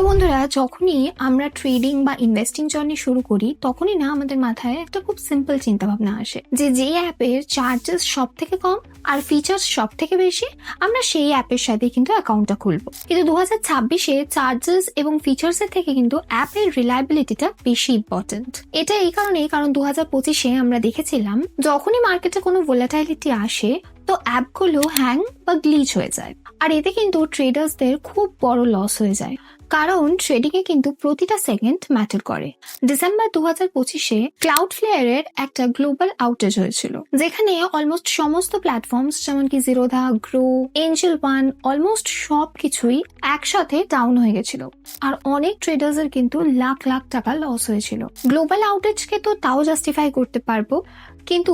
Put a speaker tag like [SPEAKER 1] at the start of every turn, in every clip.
[SPEAKER 1] বন্ধুরা, যখনই আমরা ট্রেডিং বা ইনভেস্টিং জার্নি শুরু করি তখনই না আমাদের মাথায় একটা খুব সিম্পল চিন্তা ভাবনা আসে যে অ্যাপের চার্জেস সব থেকে কম আর ফিচার্স সব থেকে বেশি, আমরা সেই অ্যাপের সাথে কিন্তু অ্যাকাউন্টটা খুলবো। কিন্তু 2026-এ চার্জেস এবং ফিচার্স এর থেকে কিন্তু অ্যাপের রিলায়েবিলিটিটা বেশি ইম্পর্টেন্ট। এটা এই কারণেই কারণ 2025-এ আমরা দেখেছিলাম যখনই মার্কেটে কোনো ভোলাটাইলিটি আসে তো অ্যাপগুলো হ্যাং বা গ্লিচ হয়ে যায়, আর এতে কিন্তু ট্রেডার্সদের খুব বড় লস হয়ে যায়, কারণ ট্রেডিং এ কিন্তু প্রতিটা সেকেন্ড ম্যাটার করে। ডিসেম্বর 2025-এ ক্লাউডফ্লেয়ারের একটা গ্লোবাল আউটেজ হয়েছিল, যেখানে অলমোস্ট সমস্ত প্ল্যাটফর্মস যেমন কি Zerodha, grow, Angel one almost সবকিছুই একসাথে ডাউন হয়ে গেছিল, আর অনেক ট্রেডার্সের কিন্তু লাখ লাখ টাকা লস হয়েছিল। গ্লোবাল আউটেজকে তো তাও জাস্টিফাই করতে পারবো, কিন্তু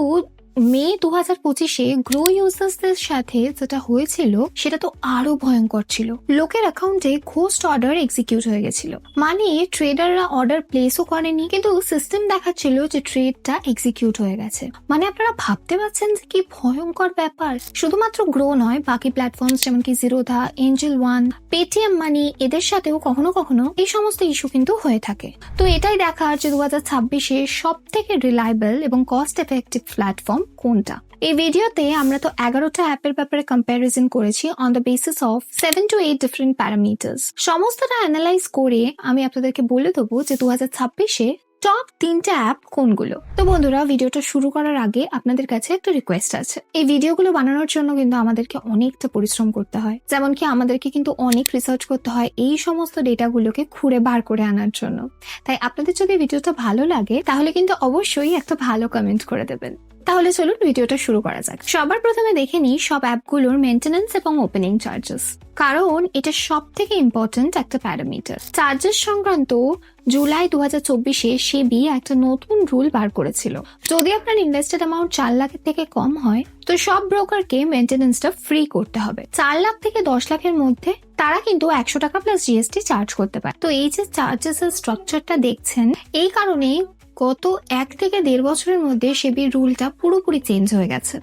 [SPEAKER 1] মে 2025-এ গ্রো ইউজার্সদের সাথে যেটা হয়েছিল সেটা তো আরো ভয়ঙ্কর ছিল। লোকের অ্যাকাউন্টে ঘোস্ট অর্ডার এক্সিকিউট হয়ে গেছিল, মানে ট্রেডাররা অর্ডার প্লেসও করেনি কিন্তু সিস্টেম দেখাচ্ছিল যে ট্রেডটা এক্সিকিউট হয়ে গেছে। মানে আপনারা ভাবতে পারছেন যে কি ভয়ঙ্কর ব্যাপার। শুধুমাত্র গ্রো নয়, বাকি প্ল্যাটফর্মস যেমন কি জিরোধা, এঞ্জেল ওয়ান, পেটিএম মানি এদের সাথেও কখনো কখনো এই সমস্ত ইস্যু কিন্তু হয়ে থাকে। তো এটাই দেখার যে 2026-এ সব থেকে রিলায়েবল এবং কস্ট এফেক্টিভ প্ল্যাটফর্ম কোনটা। এই ভিডিওতে আমরা তো 11টা অ্যাপের ব্যাপারে কম্প্যারিজন করেছি on the basis of 7 to 8 different parameters. সমস্তটা অ্যানালাইজ করে আমি আপনাদেরকে বলে দেবো যে 2026-এ টপ 3টা অ্যাপ কোনগুলো। তো বন্ধুরা, ভিডিওটা শুরু করার আগে আপনাদের কাছে একটা রিকোয়েস্ট আছে। এই ভিডিওগুলো বানানোর জন্য কিন্তু আমাদেরকে অনেকটা পরিশ্রম করতে হয়, যেমন কি আমাদেরকে কিন্তু অনেক রিসার্চ করতে হয় এই সমস্ত ডেটাগুলোকে খুঁড়ে বার করে আনার জন্য। তাই আপনাদের যদি ভিডিওটা ভালো লাগে তাহলে কিন্তু অবশ্যই একটা ভালো কমেন্ট করে দেবেন। তাহলে চলুন ভিডিওটা শুরু করা যাক। সবার প্রথমে দেখে নিই সব অ্যাপগুলোর মেইনটেনেন্স এবং ওপেনিং চার্জেস, কারণ এটা সব থেকে ইম্পর্টেন্ট একটা প্যারামিটার। চার্জেস সংক্রান্ত জুলাই 2024-এ সেবি একটা নতুন রুল বার করেছিল। যদি আপনার ইনভেস্টেড অ্যামাউন্ট 4 লাখের থেকে কম হয় তো সব ব্রোকারকে মেইনটেনেন্সটা ফ্রি করতে হবে। 4 লাখ থেকে 10 লাখের মধ্যে তারা কিন্তু 100 টাকা প্লাস জিএসটি চার্জ করতে পারে। তো এই যে চার্জেস এর স্ট্রাকচারটা দেখছেন, এই কারণেই গত 1 থেকে 1.5 বছরের মধ্যে সেবির রুলটা পুরোপুরি চেঞ্জ হয়ে গেছে।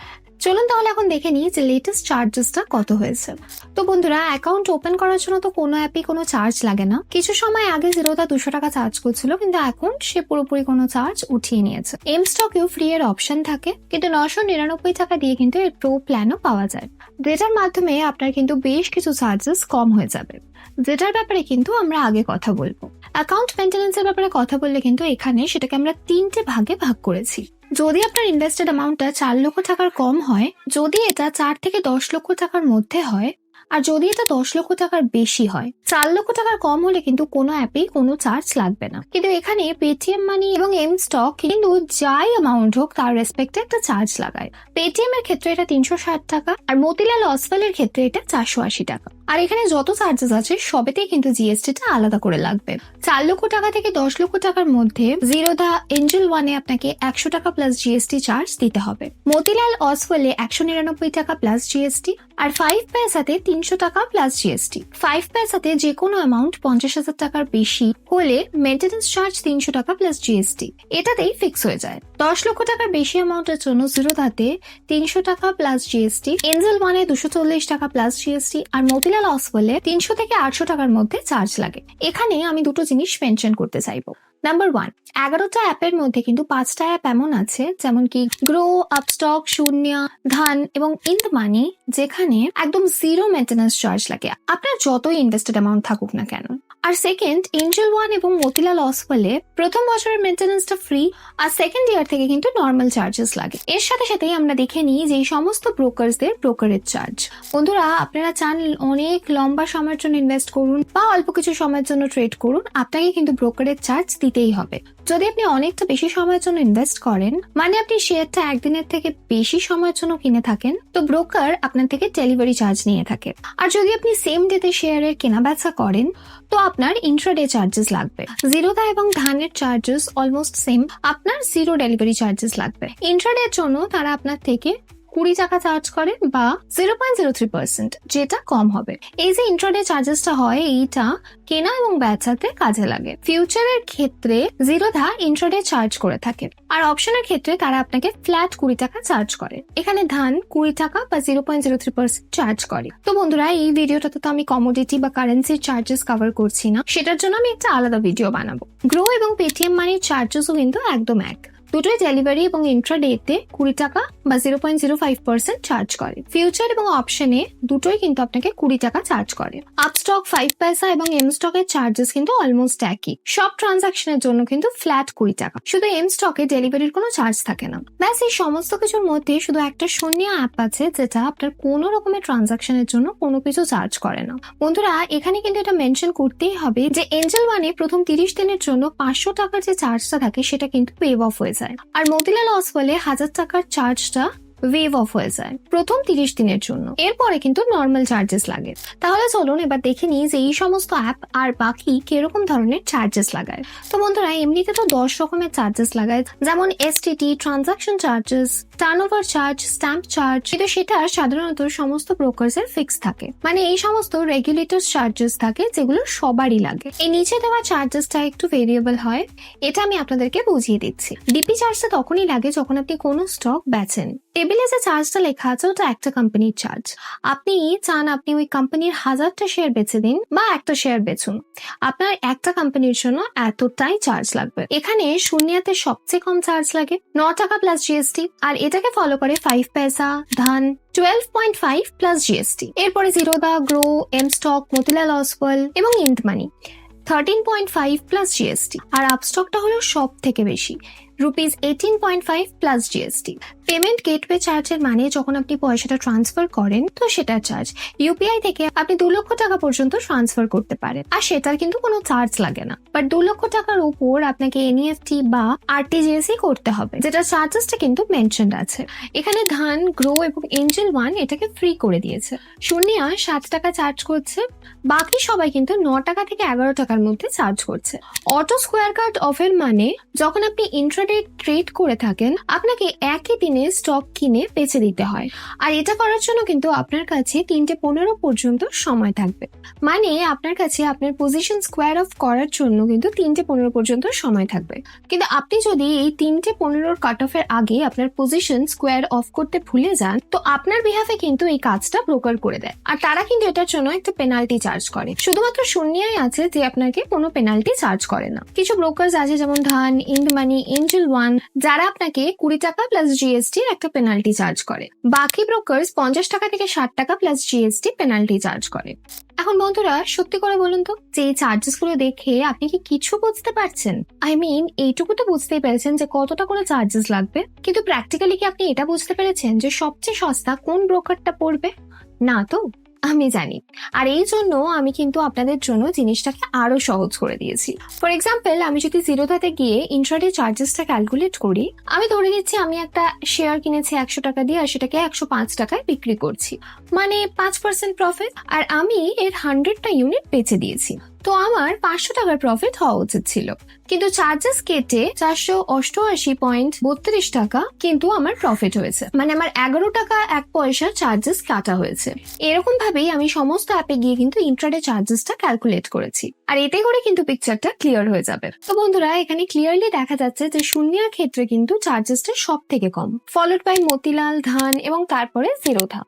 [SPEAKER 1] চলুন তাহলে এখন দেখে নিই যে লেটেস্ট চার্জেসটা কত হয়েছে। তো বন্ধুরা, অ্যাকাউন্ট ওপেন করার জন্য তো কোনো অ্যাপই কোনো চার্জ লাগে না। কিছু সময় আগে জিরোধা 200 টাকা চার্জ করছিল, কিন্তু এখন সে পুরোপুরি কোনো চার্জ উঠিয়ে নিয়েছে। এম স্টকেও ফ্রি এর অপশন থাকে, কিন্তু 999 টাকা দিয়ে কিন্তু এর প্রো প্ল্যানও পাওয়া যায়, যেটার মাধ্যমে আপনার কিন্তু বেশ কিছু চার্জেস কম হয়ে যাবে, যেটার ব্যাপারে কিন্তু আমরা আগে কথা বলবো। অ্যাকাউন্ট মেইনটেনেন্সের ব্যাপারে কথা বললে কিন্তু এখানে সেটাকে আমরা 3টে ভাগে ভাগ করেছি। যদি আপনার ইনভেস্টেড অ্যামাউন্টটা 4 লক্ষ টাকার কম হয়, যদি এটা 4 থেকে 10 লক্ষ টাকার মধ্যে হয়, আর যদি এটা 10 লক্ষ টাকার বেশি হয়। 4 লক্ষ টাকার কম হলে কিন্তু কোনো অ্যাপেই কোনো চার্জ লাগবে না, কিন্তু এখানে পেটিএম মানি এবং এম স্টক কিন্তু যাই অ্যামাউন্ট হোক তার রেসপেক্টে একটা চার্জ লাগায়। পেটিএম এর ক্ষেত্রে এটা 360 টাকা, আর মতিলাল অসওয়ালের ক্ষেত্রে এটা 480 টাকা। আর এখানে যত চার্জেস আছে সবেতেই কিন্তু জিএসটিটা আলাদা করে লাগবে। 4 লক্ষ টাকা থেকে 10 লক্ষ টাকার মধ্যে জিরোধা, এঞ্জেল ওয়ানে আপনাকে 100 টাকা প্লাস জিএসটি চার্জ দিতে হবে। মতিলাল অসওয়ালে 199 টাকা প্লাস জিএসটি, আর 5 পয়সাতে 300 টাকা প্লাস জিএসটি। 5 পয়সাতে যে কোনো অ্যামাউন্ট 50,000 টাকার বেশি হলে মেইনটেনেন্স চার্জ 300 টাকা প্লাস জিএসটি, এটাতেই ফিক্স হয়ে যায়। 10 লক্ষ টাকার বেশি অ্যামাউন্টের জন্য জিরোধাতে 300 টাকা প্লাস জিএসটি, এঞ্জেল ওয়ানে 240 টাকা প্লাস জিএসটি, আর মতিলাল অসওয়ালে 300 থেকে 800 টাকার মধ্যে চার্জ লাগে। এখানে আমি দুটো জিনিস মেনশন করতে চাইবো। নাম্বার 1, 11টা অ্যাপের মধ্যে কিন্তু 5টা অ্যাপ এমন আছে যেমন কি গ্রো, আপস্টক, শূন্যা, ধান এবং ইন্দ মানি, যেখানে একদম জিরো মেইনটেনেন্স চার্জ লাগে আপনার যতই ইনভেস্টেড অ্যামাউন্ট থাকুক না কেন। আর সেকেন্ড, এঞ্জেল ওয়ান এবং মতিলাল অসওয়ালে প্রথম বছরের মেইনটেনেন্সটা ফ্রি, আর সেকেন্ড ইয়ার থেকে কিন্তু নর্মাল চার্জেস লাগে। এর সাথে সাথেই আমরা দেখে নিই যে এই সমস্ত ব্রোকারসদের ব্রোকারেজ চার্জ। বন্ধুরা, আপনারা চান অনেক লম্বা সময়ের জন্য ইনভেস্ট করুন বা অল্প কিছু সময়ের জন্য ট্রেড করুন, আপনাকে কিন্তু ব্রোকারেজ চার্জ দিতেই হবে। যদি আপনি অনেকটা বেশি সময়ের জন্য ইনভেস্ট করেন, মানে আপনি শেয়ারটা একদিনের থেকে বেশি সময়ের জন্য কিনে থাকেন, তো ব্রোকার আপনার থেকে ডেলিভারি চার্জ নিয়ে থাকে। আর যদি আপনি সেম ডেতে শেয়ারের কেনা বেচা করেন তো আপনার ইন্ট্রাডে চার্জেস লাগবে। জিরোধা এবং ধানের চার্জেস অলমোস্ট সেম, আপনার জিরো ডেলিভারি চার্জেস লাগবে। ইন্ট্রাডের জন্য তারা আপনার থেকে 20 টাকা চার্জ করে বা 0.03%, যেটা কম হবে। এই যে ইন্ট্রাডে চার্জেসটা হয়, এইটা কেনা এবং বেচাতে কাজে লাগে। ফিউচারের ক্ষেত্রে জিরোধা ইন্ট্রাডে চার্জ করে থাকে, আর অপশনের ক্ষেত্রে তারা আপনাকে ফ্ল্যাট 20 টাকা চার্জ করে। এখানে ধান 20 টাকা বা 0.03% চার্জ করে। তো বন্ধুরা, এই ভিডিওটাতে তো আমি কমোডিটি বা কারেন্সির চার্জেস কভার করছি না, সেটার জন্য আমি একটা আলাদা ভিডিও বানাবো। গ্রো এবং পেটিএম মানির চার্জেসও কিন্তু একদম এক। দুটোই ডেলিভারি এবং ইন্ট্রাডেতে 20 টাকা বা 0.05% চার্জ করে। ফিউচার এবং অপশনে দুটোই কিন্তু আপনাকে 20 টাকা চার্জ করে। আপস্টক 5 পয়সা এবং এম স্টকের চার্জেস কিন্তু অলমোস্ট একই। সব ট্রানজাকশনের জন্য কিন্তু ফ্ল্যাট 20 টাকা। শুধু এম স্টকে ডেলিভারির কোনো চার্জ থাকে না। ব্যাস এই সমস্ত কিছুর মধ্যে শুধু একটা শূন্য অ্যাপ আছে যেটা আপনার কোনো রকমের ট্রানজাকশনের জন্য কোনো কিছু চার্জ করে না। বন্ধুরা, এখানে কিন্তু এটা মেনশন করতেই হবে যে এঞ্জেল ওয়ানে প্রথম 30 দিনের জন্য 500 টাকার যে চার্জটা থাকে সেটা কিন্তু ওয়েভ অফ হয়ে যায়, আর মতিলাল অসওয়ালে 1000 টাকার চার্জটা ওয়েভ অফ হয়ে যায় প্রথম 30 দিনের জন্য। এরপরে কিন্তু নর্মাল চার্জেস লাগে। তাহলে চলুন এবার দেখে নিই যে এই সমস্ত অ্যাপ আর বাকি কিরকম ধরনের চার্জেস লাগায়। তো বন্ধুরা, এমনিতে তো 10 রকমের চার্জেস লাগায়, যেমন STT, transaction charges, turnover charge, stamp charge. কিন্তু সেটা সাধারণত সমস্ত ব্রোকার্স এর ফিক্স থাকে, মানে এই সমস্ত রেগুলেটর চার্জেস থাকে যেগুলো সবারই লাগে। এই নিচে দেওয়া চার্জেসটা একটু ভেরিয়েবল হয়, এটা আমি আপনাদেরকে বুঝিয়ে দিচ্ছি। ডিপি চার্জটা তখনই লাগে যখন আপনি কোনো স্টক বেচেন। টেবিলে যে চার্জটা লেখা আছে ওটা একটা কোম্পানির চার্জ। আপনি চান আপনি ওই কোম্পানির 1000টা শেয়ার বেচে দিন বা একটা শেয়ার বেচুন, আপনার একটা কোম্পানির জন্য এতটাই চার্জ লাগবে। এখানে শূন্যতে সবচেয়ে কম চার্জ লাগে 9 টাকা প্লাস জিএসটি, আর এটাকে ফলো করে 5 পয়সা, ধান 12.5 প্লাস জিএসটি। এরপরে Zerodha, Groww, M stock, Motilal Oswal এবং ইন্ট মানি 13.5 প্লাস জিএসটি। আর আপস্টকটা হলো সব থেকে বেশি, ₹18.5 প্লাস জিএসটি। পেমেন্ট গেটওয়ে চার্জের মানে যখন আপনি পয়সাটা ট্রান্সফার করেন তো সেটার চার্জ। ইউপিআই থেকে আপনি 2 লক্ষ টাকা পর্যন্ত ট্রান্সফার করতে পারেন, আর সেটার কিন্তু কোনো চার্জ লাগে না। বাট 2 লক্ষ টাকার উপর আপনাকে এনইএফটি বা আরটিজিএস করতে হবে, যেটা চার্জেসটা কিন্তু মেনশনড আছে। এখানে ধান, গ্রো এবং এঞ্জেল ওয়ান এটাকে ফ্রি করে দিয়েছে। শূন্যা 7 টাকা চার্জ করছে, বাকি সবাই কিন্তু 9 টাকা থেকে 11 টাকার মধ্যে চার্জ করছে। অটো স্কোয়ার কার্ড অফের মানে যখন আপনি ইন্ট্রাডে ট্রেড করে থাকেন আপনাকে একই দিনে স্টক কিনে বেচে দিতে হয়, আর এটা করার জন্য কিন্তু আপনার কাছে 3:15 পর্যন্ত সময় থাকবে। মানে আপনার কাছে আপনার পজিশন স্কোয়ার অফ করার জন্য কিন্তু 3:15 পর্যন্ত সময় থাকবে। কিন্তু আপনি যদি এই 3:15 কাট অফের আগে আপনার পজিশন স্কোয়ার অফ করতে ভুলে যান তো আপনার বিহাফে কিন্তু এই কাজটা ব্রোকার করে দেয়, আর তারা কিন্তু এটার জন্য একটা পেনাল্টি চার্জ করে। শুধুমাত্র শূন্যই আছে যে আপনাকে কোনো পেনাল্টি চার্জ করে না। কিছু ব্রোকার্স আছে যেমন ধান, ইন্ড মানি, এঞ্জেল ওয়ান, যারা আপনাকে 20 টাকা প্লাস জিএসটি একটা পেনাল্টি চার্জ করে। বাকি ব্রোকার্স 50 টাকা থেকে 60 টাকা প্লাস জিএসটি পেনাল্টি চার্জ করে। এখন বন্ধুরা, সত্যি করে বলুন তো যে এই চার্জেস গুলো দেখে আপনি কি কিছু বুঝতে পারছেন? এইটুকু তো বুঝতেই পেরেছেন যে কতটা করে চার্জেস লাগবে, কিন্তু প্র্যাকটিক্যালি কি আপনি এটা বুঝতে পেরেছেন যে সবচেয়ে সস্তা কোন ব্রোকারটা পড়বে? না তো, আমি জানি। আর এই জন্য আমি কিন্তু আপনাদের জন্য জিনিসটাকে আরো সহজ করে দিয়েছি। ফর এক্সাম্পল, আমি যদি জিরোধাতে গিয়ে ইন্ট্রাডে চার্জেসটা ক্যালকুলেট করি, আমি ধরে নিচ্ছি আমি একটা শেয়ার কিনেছি 100 টাকা দিয়ে আর সেটাকে 105 টাকায় বিক্রি করছি, মানে 5% প্রফিট, আর আমি এর 100টা ইউনিট বেচে দিয়েছি। তো আমার 500 টাকার প্রফিট হওয়া উচিত ছিল, কিন্তু চার্জেস কেটে 488.32 টাকা কিন্তু আমার প্রফিট হয়েছে, মানে আমার 11 টাকা 1 পয়সা চার্জেস কাটা হয়েছে। এরকম ভাবেই আমি সমস্ত অ্যাপে গিয়ে কিন্তু ইন্ট্রাডে চার্জেসটা ক্যালকুলেট করেছি, আর এতে করে কিন্তু পিকচারটা ক্লিয়ার হয়ে যাবে। তো বন্ধুরা, এখানে ক্লিয়ারলি দেখা যাচ্ছে যে শূন্যের ক্ষেত্রে কিন্তু চার্জেসটা সব থেকে কম, ফলোড বাই মতিলাল, ধান এবং তারপরে জিরোধা।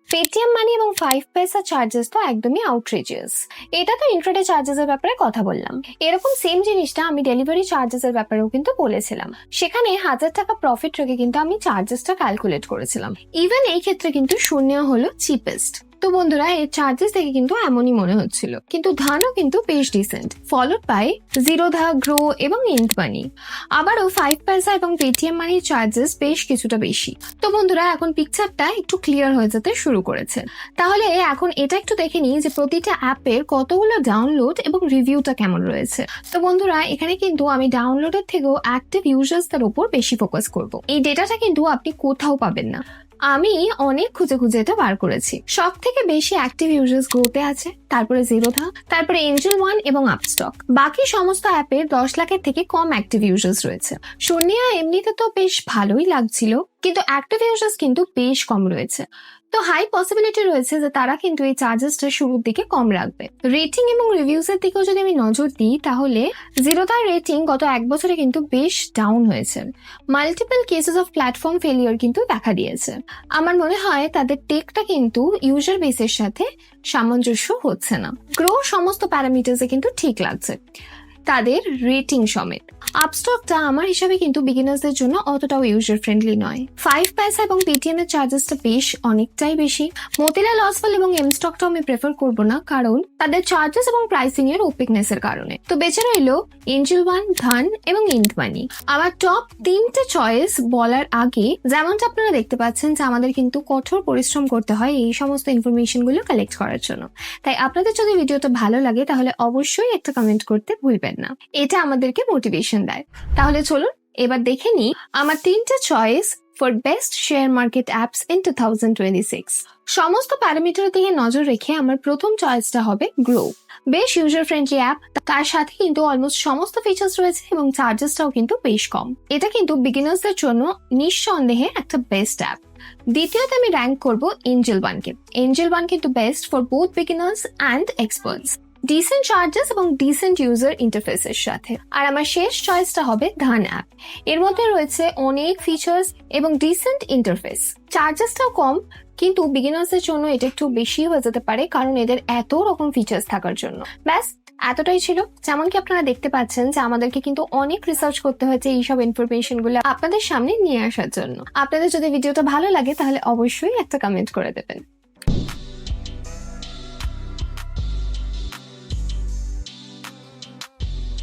[SPEAKER 1] পেটিএম মানি এবং 5 পয়সা চার্জেস তো একদমই আউটরেজিয়াস। এটা তো ইন্ট্রাডে চার্জেস এর ব্যাপারে কথা বললাম। এরকম সেম জিনিসটা আমি ডেলিভারি চার্জেস এর ব্যাপারেও কিন্তু বলেছিলাম। সেখানে 1000 টাকা প্রফিট রেখে কিন্তু আমি চার্জেসটা ক্যালকুলেট করেছিলাম। ইভেন এই ক্ষেত্রে কিন্তু শূন্য হলো চিপেস্ট। তো বন্ধুরা, এর চার্জেস দেখে কিন্তু এমনই মনে হচ্ছিল, কিন্তু ধানও কিন্তু বেশ decent, followed by Zerodha, Groww এবং ইন্ট মানি। আবারও 5 পয়সা এবং পেটিএম মানির চার্জেস বেশ কিছুটা বেশি। তো বন্ধুরা, এখন পিকচারটা একটু ক্লিয়ার হয়ে যেতে শুরু করেছে। তাহলে এখন এটা একটু দেখে নিই যে প্রতিটা অ্যাপের কতগুলো ডাউনলোড এবং রিভিউটা কেমন রয়েছে। তো বন্ধুরা, এখানে কিন্তু আমি ডাউনলোডের থেকেও অ্যাক্টিভ ইউজার্সদের উপর বেশি ফোকাস করব। এই ডেটাটা কিন্তু আপনি কোথাও পাবেন না। আমি অনেক খুঁজে খুঁজে এটা বার করেছি। সব থেকে বেশি অ্যাক্টিভ ইউজার্স গ্রোতে আছে, তারপরে জিরোধা, তারপরে এঞ্জেল ওয়ান এবং আপস্টক। বাকি সমস্ত অ্যাপের 10 লাখের থেকে কম অ্যাক্টিভ ইউজার্স রয়েছে। শূন্যা এমনিতে তো বেশ ভালোই লাগছিল, কিন্তু অ্যাক্টিভ ইউজার্স কিন্তু বেশ কম রয়েছে। তো হাই পসিবিলিটি রয়েছে যে তারা কিন্তু এই চার্জেসটা শুরুর দিকে কম রাখবে। রেটিং এবং রিভিউজ এর দিকেও যদি আমি নজর দিই, তাহলে জিরোধার রেটিং গত 1 বছরে কিন্তু বেশ ডাউন হয়েছে। Multiple cases of platform failure কিন্তু দেখা দিয়েছে। আমার মনে হয় তাদের টেকটা কিন্তু ইউজার বেসের সাথে সামঞ্জস্য হচ্ছে না। গ্রো সমস্ত প্যারামিটার্সে কিন্তু ঠিক লাগছে, তাদের রেটিং সমেত। আপস্টকটা আমার হিসাবে কিন্তু বিগিনার্সদের জন্য অতটাও ইউজার ফ্রেন্ডলি নয়। 5 পয়সা এবং পেটিএম এর চার্জেসটা বেশ অনেকটাই বেশি। মতিলাল অসওয়াল এবং এমস্টকটাও আমি প্রেফার করব না, কারণ তাদের চার্জেস এবং প্রাইসিং এর ওপেকনেস এর কারণে। তো বেঁচে রইল এঞ্জেল ওয়ান, ধান এবং ইন্ট মানি। আমার টপ 3টে চয়েস বলার আগে, যেমনটা আপনারা দেখতে পাচ্ছেন যে আমাদের কিন্তু কঠোর পরিশ্রম করতে হয় এই সমস্ত ইনফরমেশন গুলো কালেক্ট করার জন্য। তাই আপনাদের যদি ভিডিওটা ভালো লাগে তাহলে অবশ্যই একটা কমেন্ট করতে ভুলবেন না, এটা আমাদেরকে মোটিভেশন দেয়। তাহলে চলুন এবার দেখে নিই আমার 3টে choice for best share market apps in 2026। সমস্ত প্যারামিটারের দিকে নজর রেখে আমার প্রথম চয়েসটা হবে গ্রো। বেশ ইউজার ফ্রেন্ডলি অ্যাপ, তার সাথে কিন্তু অলমোস্ট সমস্ত ফিচার্স রয়েছে এবং চার্জেসটাও কিন্তু বেশ কম। এটা কিন্তু বিগিনার্সদের জন্য নিঃসন্দেহে একটা বেস্ট অ্যাপ। দ্বিতীয়তে আমি র্যাঙ্ক করব এঞ্জেল ওয়ানকে। এঞ্জেল ওয়ান কিন্তু best for both beginners and experts, decent charges এবং ডিসেন্ট ইউজার ইন্টারফেসের সাথে। আর আমার শেষ চয়েসটা হবে ধান অ্যাপ। এর মধ্যে রয়েছে অনেক ফিচার্স এবং ডিসেন্ট ইন্টারফেস, চার্জেসটাও কম, কিন্তু বিগিনার্সদের জন্য এটা একটু বেশি হয়ে যেতে পারে কারণ এদের এত রকম ফিচার্স থাকার জন্য। ব্যাস এতটাই ছিল। যেমন কি আপনারা দেখতে পাচ্ছেন যে আমাদেরকে কিন্তু অনেক রিসার্চ করতে হয়েছে এইসব ইনফরমেশন গুলো আপনাদের সামনে নিয়ে আসার জন্য। আপনাদের যদি ভিডিওটা ভালো লাগে তাহলে অবশ্যই একটা কমেন্ট করে দেবেন।